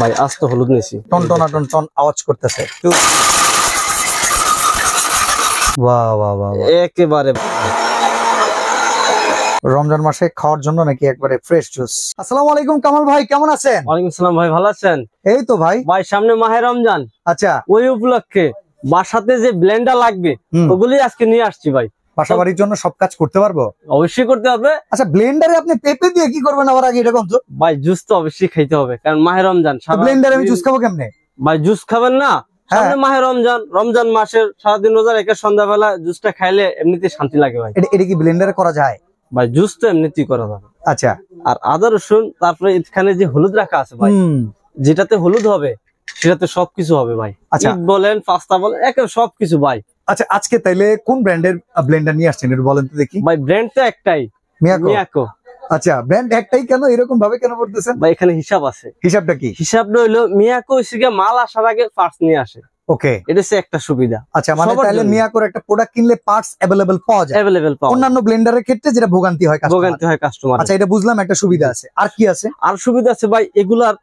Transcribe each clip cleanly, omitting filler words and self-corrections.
ভাই আস্ত হলুদ নিছি, টনটনা টনটন আওয়াজ করতেছে। বাহ বাহ বাহ, একেবারে রমজান মাসে খাওয়ার জন্য নাকি একবারে ফ্রেশ জুস। আসসালামু আলাইকুম কামাল ভাই, কেমন আছেন? ওয়ালাইকুম আসসালাম ভাই, ভালো আছেন? এই তো ভাই। ভাই সামনে মাহে রমজান, আচ্ছা ওই উপলক্ষে বাসাতে যে ব্লেন্ডার লাগবে ওগুলি আজকে নিয়ে আসছি ভাই। বাসা বাড়ির জন্য সব কাজ করতে পারবো? অবশ্যই করতে হবে। আচ্ছা ব্লেন্ডারে আপনি পেঁপে দিয়ে কি করবেন আবার আগে এটা বলুন তো? ভাই জুস তো অবশ্যই খাইতে হবে, কারণ মাহে রমজান। ব্লেন্ডারে আমি জুস খাবো কেমনে? ভাই জুস খাবেন না, সামনে মাহে রমজান, রমজান মাসের সারাদিন রোজা রেখে সন্ধ্যাবেলা জুসটা খাইলে এমনিতে শান্তি লাগে ভাই। এটা কি ব্লেন্ডারে করা যায়? ভাই জুস তো এমনিতেই করা যাবে। আচ্ছা, আর আদা রসুন, তারপরে এখানে যে হলুদ রাখা আছে ভাই, যেটাতে হলুদ হবে সেটাতে সবকিছু হবে ভাই। আচ্ছা বলেন, পাস্তা বলেন, একেবারে সবকিছু ভাই। আচ্ছা আজকে তাইলে কোন ব্র্যান্ডের ব্লেন্ডার নিয়ে আসছেন একটু বলেন তো দেখি। ভাই ব্র্যান্ড তো একটাই, মিয়াকো। আচ্ছা ব্র্যান্ড একটাই, কেন এরকম ভাবে কেন বলতেছেন? ভাই এখানে হিসাব আছে। হিসাবটা কি? হিসাবটা হইলো মিয়াকো হইছে মাল আসার আগে পার্টস নিয়ে আসে। ওকে, এটা হচ্ছে একটা সুবিধা। আচ্ছা মানে তাহলে মিয়াকোর একটা প্রোডাক্ট কিনলে পার্টস अवेलेबल পাওয়া যায়। অন্যান্য ব্লেন্ডারের ক্ষেত্রে যেটা ভোগান্তি হয় কাস্টমার। আচ্ছা এটা বুঝলাম, একটা সুবিধা আছে। আর কি আছে? আর সুবিধা আছে ভাই, এগুলার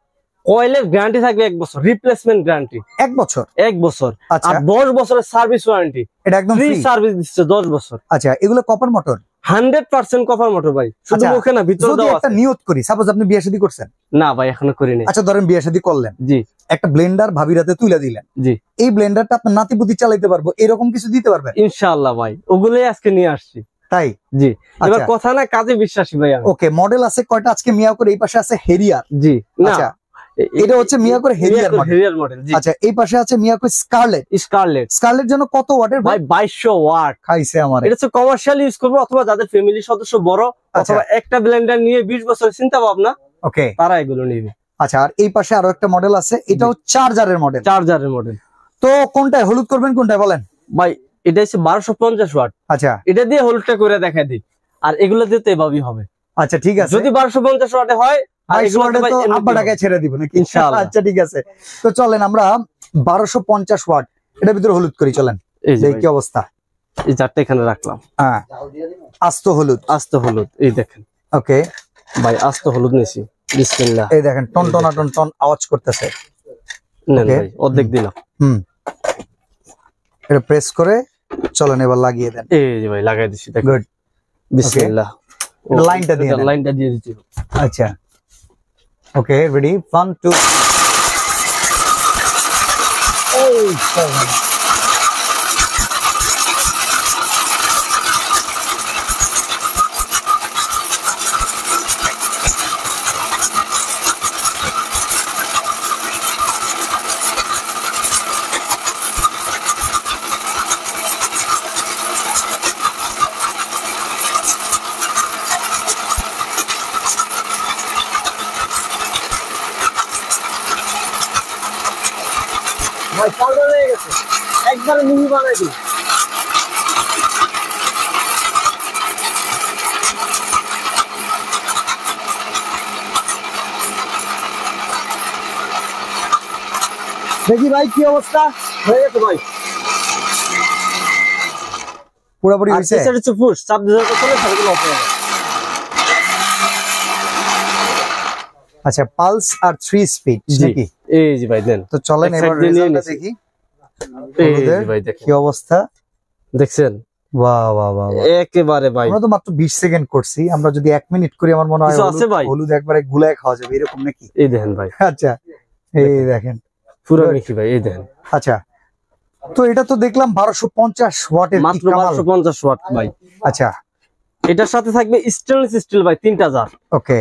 কয়েলের গ্যারান্টি থাকবে 1 বছর, রিপ্লেসমেন্ট গ্যারান্টি 1 বছর। 1 বছর, আর 10 বছরের সার্ভিস ওয়ারেন্টি। এটা একদম ফ্রি সার্ভিস দিচ্ছে 10 বছর। আচ্ছা এগুলো কপার মোটর? 100% কপার মোটর ভাই, শুধু মুখে না, ভিতরে দাও আছে। একটা নিয়ত করি, সাপোজ আপনি বিয়ে শাদী করছেন? না ভাই এখনো করিনি। আচ্ছা ধরেন বিয়ে শাদী করলেন, জি, একটা ব্লেন্ডার ভাবির হাতে তুলে দিলেন, জি, এই ব্লেন্ডারটা আপনার নাতিপুতি চালাইতে পারবো, এরকম কিছু দিতে পারবেন? ইনশাআল্লাহ ভাই, ওগুলোই আজকে নিয়ে আসছি। তাই? জি, এবার কথা না কাজে বিশ্বাসী ভাই আমি। ওকে, মডেল আছে কয়টা আজকে? মিয়াকোর এই পাশে আছে হেরিয়ার। জি, আচ্ছা এটা হচ্ছে মিয়াকোর হেরিয়ার মডেল। জি, আচ্ছা এই পাশে আছে মিয়াকো স্কারলেট। স্কারলেট জন্য কত ওয়াটের ভাই? 2200 ওয়াট। খাইছে আমার। এটা হচ্ছে কমার্শিয়াল ইউজ করব, অথবা যাদের ফ্যামিলি সদস্য বড়, অথবা একটা ব্লেন্ডার নিয়ে 20 বছর চিন্তা ভাবনা, ওকে, তারা এগুলো নেবে। আচ্ছা আর এই পাশে আরো একটা মডেল আছে, এটাও চার্জারের মডেল। তো কোনটায় হলুদ করবেন, কোনটায় বলেন? ভাই এটা হচ্ছে 1250 ওয়াট। আচ্ছা এটা দিয়ে হলুদটা করে দেখাই দিই, আর এগুলো দিয়ে তো এভাবেই হবে। আচ্ছা ঠিক আছে, যদি 1250 ওয়াটে হয় ছেড়ে দিব নাকি? আচ্ছা ঠিক আছে, তো চলেন আমরা 1250 ওয়াট এটার ভিতরে হলুদ করি, চলেন। কি অবস্থা? এই চারটা এখানে রাখলাম। হ্যাঁ আস্ত হলুদ, এই দেখেন। ওকে ভাই আস্ত হলুদ নিছি, বিসমিল্লাহ। এই দেখেন টনটনা টনটন আওয়াজ করতেছে। ভাই অর্ধেক দিলাম। এটা প্রেস করে চলেন এবার লাগিয়ে দেন। এই যে ভাই লাগাই দিছি, দেখুন। গুড, বিসমিল্লাহ। লাইনটা দিয়ে দিচ্ছি। আচ্ছা ওকে, রেডি, 1 2। ভাই পাউডার হয়ে গেছে, একবারে মিহি বানাই দিই। দেখি ভাই কি অবস্থা হয়ে গেছে ভাই, পুরোপুরি হয়েছে। এটা হচ্ছে পুশ, চাপ দিলে চলে সবগুলো অফ হয়ে যাবে। আচ্ছা পালস আর 3 স্পিড নাকি? এই যে ভাই দেন, তো চলেন এবার রেজাল্টটা দেখি। এই যে ভাই দেখেন কি অবস্থা, দেখছেন? বাহ বাহ বাহ, একেবারে ভাই। আমরা তো মাত্র 20 সেকেন্ড করছি, আমরা যদি 1 মিনিট করি আমার মনে হয় হলুদ একবারে গুলায় খাওয়া যাবে, এরকম নাকি? এই দেখেন ভাই। আচ্ছা এই দেখেন পুরো মিহি ভাই, এই দেখেন। আচ্ছা তো এটা তো দেখলাম 1250 ওয়াটের, মাত্র 1250 ওয়াট ভাই। আচ্ছা এটার সাথে থাকবে স্টেনলেস স্টিল ভাই 3টা জার। ওকে,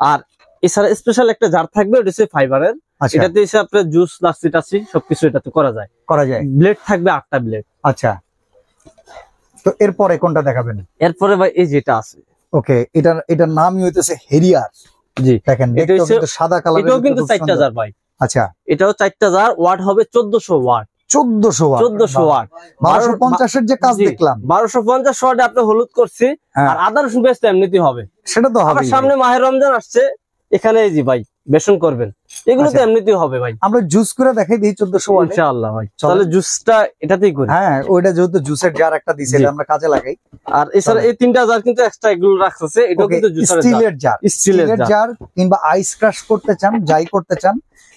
আর এছাড়া স্পেশাল একটা জার থাকবে, এটা হচ্ছে ফাইবারের। এটাতে এসে আপনার জুস, লাসি টাসি সবকিছু এটাতে করা যায়। ব্লেড থাকবে 8টা ব্লেড। আচ্ছা তো এরপরে কোনটা দেখাবেন? এরপরে ভাই এই যেটা আছে, ওকে, এটার নামই হইতেছে হেরিয়ার। জি দেখেন, এটা কিন্তু সাদা কালার, এটাও কিন্তু 4টা জার ভাই। আচ্ছা এটাও 4টা জার, ওয়াট হবে 1400 ওয়াট। 1400 ওয়াট। 1250 এর যে কাজ দেখলাম, 1250 ওয়াটে আপনি হলুদ করছি, আর আদা রসুন পেস্ট এমনিতেই হবে। সেটা তো হবে। সামনে মাহে রমজান আসছে, এখানে এই যে ভাই বেসন করবেন, এগুলো তো এমনিতেই হবে ভাই। আমরা জুস করে দেখাই দিই 1400 ওয়াট ইনশাআল্লাহ ভাই। তাহলে জুসটা এটাতেই করি। হ্যাঁ, ওইটা যেহেতু জুসের জার একটা দিছে, এটা আমরা কাজে লাগাই। আর এছাড়া এই তিনটা জার কিন্তু এক্সট্রা এগুলো রাখছে, এটাও কিন্তু জুসের স্টিলের জার। স্টিলের জার কিংবা আইস ক্রাশ করতে চান, যাই করতে চান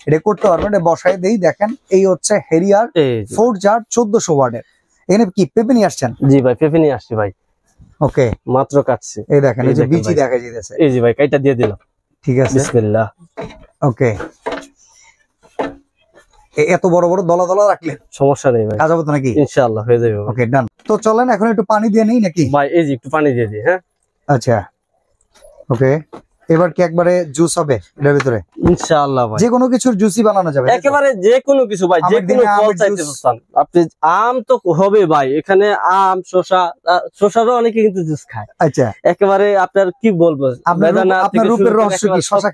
এটা করতে পারবেন। এটা বসাই দেই, দেখেন এই হচ্ছে হেরিয়ার 4 জার 1400 ওয়াটের। এখানে কি পেঁপে নিয়ে আসছেন? জি ভাই, পেঁপে নিয়ে আসছি ভাই। ওকে, মাত্র কাটছি। এই দেখেন, এই যে বিচি দেখা যাইতেছে। এই যে ভাই, কাইটা দিয়ে দিলাম। ঠিক আছে, বিসমিল্লাহ। ওকে, এত বড় বড় দলা দলা রাখলে সমস্যা নেই ভাই, কাজ হবে তো নাকি? ইনশাআল্লাহ হয়ে যাবে। ওকে, ডান। তো চলেন এখন একটু পানি দিয়ে নেই নাকি ভাই? এই যে একটু পানি দিয়ে দিই। হ্যাঁ, আচ্ছা, ওকে। এবার কি একবারে জুস হবে এর ভিতরে? ইনশাআল্লাহ ভাই, যে কোনো কিছুর জুসই বানানো যাবে, একেবারে যে কোনো কিছু ভাই। যে কোনো ফল চাইতে পারেন আপনি। আম তো হবে ভাই, এখানে আম, শসা, শসারও অনেকে কিন্তু জুস খায়। আচ্ছা, একেবারে আপনার কি বলবো, আপনার রূপের রহস্য কি? শসা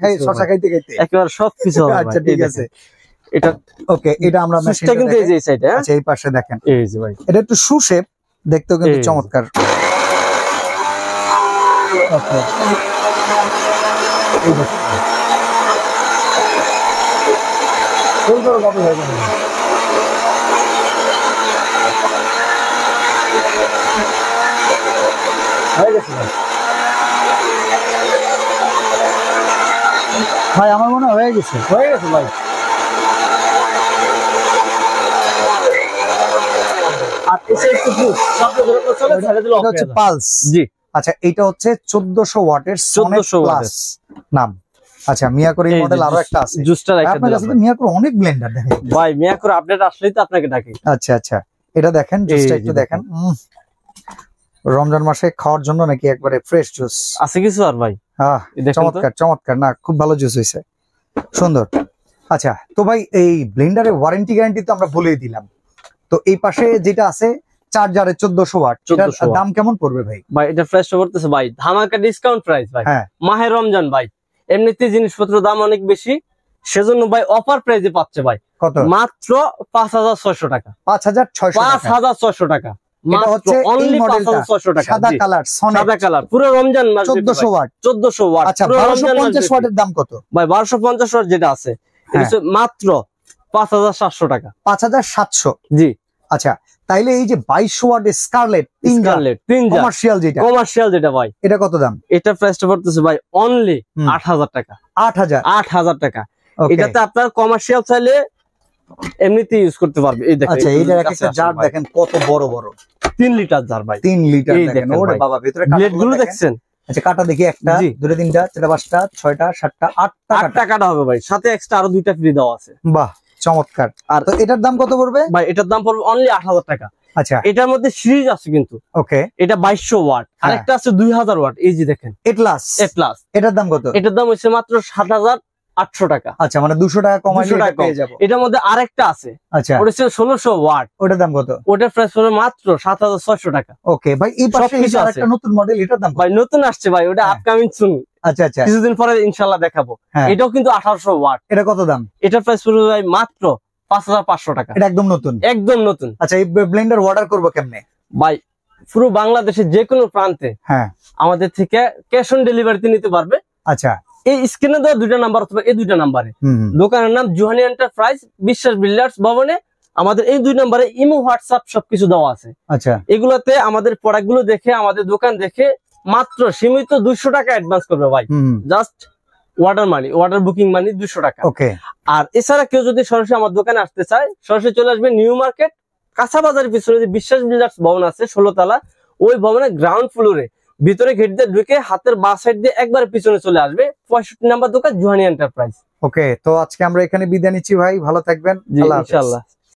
খাইতে খাইতে একেবারে সবকিছু হবে। আচ্ছা, ঠিক আছে। এটা ওকে, এটা আমরা মেশিনটা কিন্তু এই যে সাইডে। আচ্ছা, এই পাশে দেখেন, এই যে ভাই, এটা একটু সুশেপ, দেখতেও কিন্তু চমৎকার। ওকে, এই দেখেন সুন্দর ভাবে হয়ে গেল। হয়ে গেছে ভাই, আমার মনে হয়ে গেছে। হয়ে গেছে ভাই। পালস। জি, আচ্ছা, এটা হচ্ছে 1400 ওয়াটের 1400 প্লাস নাম। আচ্ছা, মিয়াকোর এই মডেল আরো একটা আছে। জুসটা আপনার কাছে মিয়াকোর অনেক ব্লেন্ডার দেখেন ভাই। মিয়াকোর আপডেট আসলেই তো আপনাকে ডাকি। আচ্ছা আচ্ছা, এটা দেখেন, জুসটা একটু দেখেন। রমজান মাসে খাওয়ার জন্য নাকি একবারে ফ্রেশ জুস আছে কিছু আর ভাই? হ্যাঁ, চমৎকার চমৎকার, না খুব ভালো জুস হয়েছে, সুন্দর। আচ্ছা, তো ভাই এই ব্লেন্ডারের ওয়ারেন্টি গ্যারান্টি তো আমরা বলেই দিলাম। তো এই পাশে যেটা আছে চার্জারের 1400 ওয়াট, এটার দাম কেমন পড়বে ভাই? ভাই এটা ফ্রেশ করতেছে ভাই, ধামাকা ডিসকাউন্ট প্রাইস ভাই। মাহে রমজান ভাই, এমনিতে জিনিসপত্র দাম অনেক বেশি, সেজন্য ভাই অফার প্রাইসে পাচ্ছে ভাই। কত? মাত্র 5600 টাকা। 5600 টাকা মাত্র, অনলি 5600 টাকা। সাদা কালার, সাদা কালার, পুরো রমজান মাস। 1400 ওয়াট, 1400 ওয়াট। আচ্ছা, 1250 ওয়াটের দাম কত ভাই? 1250 ওয়াট যেটা আছে এটা মাত্র 5700 টাকা। 5700? জি। আচ্ছা, তাইলে এই যে 2200 ওয়াটের স্কারলেট কমার্শিয়াল যেটা ভাই, এটা কত দাম? এটা প্রাইসটা পড়তেছে ভাই অনলি 8000 টাকা। 8000 টাকা। এটাতে আপনার কমার্শিয়াল চাইলে এমনিতে ইউজ করতে পারবে। এই দেখেন, আচ্ছা, এইটার একটা জার দেখেন কত বড় বড়, 3 লিটার জার ভাই। 3 লিটার দেখেন। ওরে বাবা, ভিতরে ব্লেড গুলো দেখছেন? আচ্ছা, কাটা দেখি, একটা, দুটো, তিনটা, চারটা, পাঁচটা, ছয়টা, সাতটা, আটটা কাটা হবে ভাই। সাথে এক্সট্রা আরো 2টা ফ্রি দেওয়া আছে। বাহ, চমৎকার। আর তো এটার দাম কত পড়বে ভাই? এটার দাম পড়বে অনলি 8000 টাকা। আচ্ছা, এটার মধ্যে সিরিজ আছে কিন্তু। ওকে, এটা 2200 ওয়াট, আরেকটা আছে 2000 ওয়াট। এই যে দেখেন, এ প্লাস। এটার দাম কত? এটার দাম হচ্ছে মাত্র 7800 টাকা। আচ্ছা, মানে 200 টাকা কমাইলে পেয়ে যাব। এটার মধ্যে আরেকটা আছে। আচ্ছা, ওটা হচ্ছে 1600 ওয়াট। ওটার দাম কত? ওটার প্রাইস পড়বে মাত্র 7600 টাকা। ওকে ভাই, এই পাশে আরেকটা নতুন মডেল, এটার দাম ভাই নতুন আসছে ভাই, ওটা আপকামিং সুন। আচ্ছা আচ্ছা, কিছুদিন পরে ইনশাআল্লাহ দেখাবো। এটাও কিন্তু 1800 ওয়াট। এটা কত দাম? এটার প্রাইস পড়বে ভাই মাত্র 5500 টাকা। এটা একদম নতুন, একদম নতুন। আচ্ছা, এই ব্লেন্ডার অর্ডার করব কেমনে ভাই? পুরো বাংলাদেশের যে কোনো প্রান্তে আমাদের থেকে ক্যাশ অন ডেলিভারিতে নিতে পারবে। আচ্ছা, এই স্ক্রিনে দেওয়া 2টা নাম্বার অথবা এই 2টা নাম্বারে, দোকানের নাম জুহানি এন্টারপ্রাইজ, বিশ্বাস বিল্ডার্স ভবনে। আমাদের এই 2 নাম্বারে ইমো, হোয়াটসঅ্যাপ সবকিছু দেওয়া আছে। আচ্ছা, এগুলোতে আমাদের প্রোডাক্ট গুলো দেখে, আমাদের দোকান দেখে মাত্র সীমিত 200 টাকা অ্যাডভান্স করবে ভাই। জাস্ট অর্ডার মানি, অর্ডার বুকিং মানি 200 টাকা। ওকে। আর এছাড়া কেউ যদি সরাসরি আমার দোকানে আসতে চায়, সরাসরি চলে আসবে নিউ মার্কেট কাঁচা বাজারের পিছনে যে বিশ্বাস বিল্ডার্স ভবন আছে 16 তলা, ওই ভবনের গ্রাউন্ড ফ্লোরে ভিতরে গেট দিয়ে ঢুকে হাতের বাঁ সাইড দিয়ে একবার পিছনে চলে আসবে, 65 নাম্বার দোকান জুহানি এন্টারপ্রাইজ। ওকে, তো আজকে আমরা এখানে বিদায় নিচ্ছি ভাই, ভালো থাকবেন। ইনশাআল্লাহ।